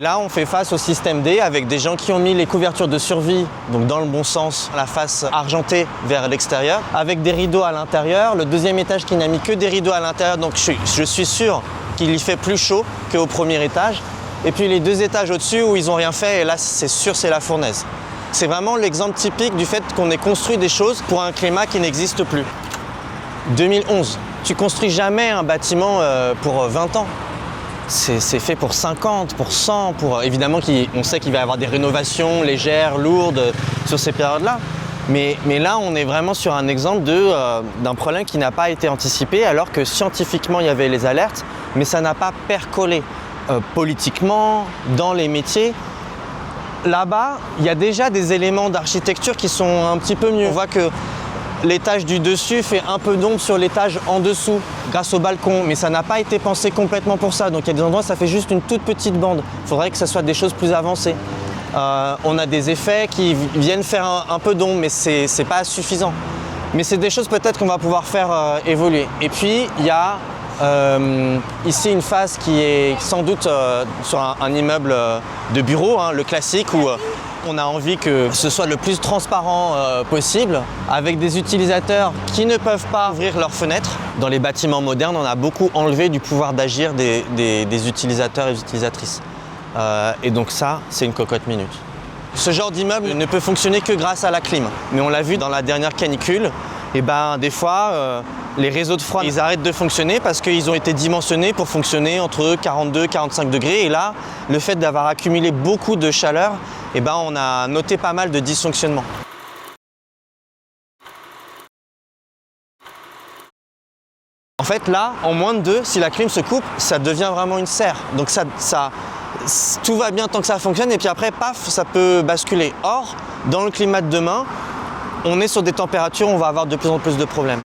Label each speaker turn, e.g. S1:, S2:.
S1: Là, on fait face au système D avec des gens qui ont mis les couvertures de survie, donc dans le bon sens, la face argentée vers l'extérieur, avec des rideaux à l'intérieur. Le deuxième étage qui n'a mis que des rideaux à l'intérieur, donc je suis sûr qu'il y fait plus chaud qu'au premier étage. Et puis les deux étages au-dessus où ils n'ont rien fait, et là, c'est sûr, c'est la fournaise. C'est vraiment l'exemple typique du fait qu'on ait construit des choses pour un climat qui n'existe plus. 2011, tu construis jamais un bâtiment pour 20 ans. C'est fait pour 50, pour 100, évidemment on sait qu'il va y avoir des rénovations légères, lourdes sur ces périodes-là. Mais là, on est vraiment sur un exemple d'un problème qui n'a pas été anticipé alors que scientifiquement, il y avait les alertes, mais ça n'a pas percolé politiquement, dans les métiers. Là-bas, il y a déjà des éléments d'architecture qui sont un petit peu mieux. On voit que l'étage du dessus fait un peu d'ombre sur l'étage en dessous grâce au balcon, mais ça n'a pas été pensé complètement pour ça. Donc il y a des endroits où ça fait juste une toute petite bande. Il faudrait que ça soit des choses plus avancées. On a des effets qui viennent faire un peu d'ombre, mais c'est pas suffisant. Mais c'est des choses peut-être qu'on va pouvoir faire évoluer. Et puis il y a ici une phase qui est sans doute sur un immeuble de bureau, le classique, où on a envie que ce soit le plus transparent possible, avec des utilisateurs qui ne peuvent pas ouvrir leurs fenêtres. Dans les bâtiments modernes, on a beaucoup enlevé du pouvoir d'agir des utilisateurs et des utilisatrices. Et donc ça, c'est une cocotte minute. Ce genre d'immeuble ne peut fonctionner que grâce à la clim. Mais on l'a vu dans la dernière canicule, et des fois, les réseaux de froid, ils arrêtent de fonctionner parce qu'ils ont été dimensionnés pour fonctionner entre 42 et 45 degrés. Et là, le fait d'avoir accumulé beaucoup de chaleur, on a noté pas mal de dysfonctionnements. En fait, là, en moins de 2, si la clim se coupe, ça devient vraiment une serre. Donc tout va bien tant que ça fonctionne et puis après, paf, ça peut basculer. Or, dans le climat de demain, on est sur des températures où on va avoir de plus en plus de problèmes.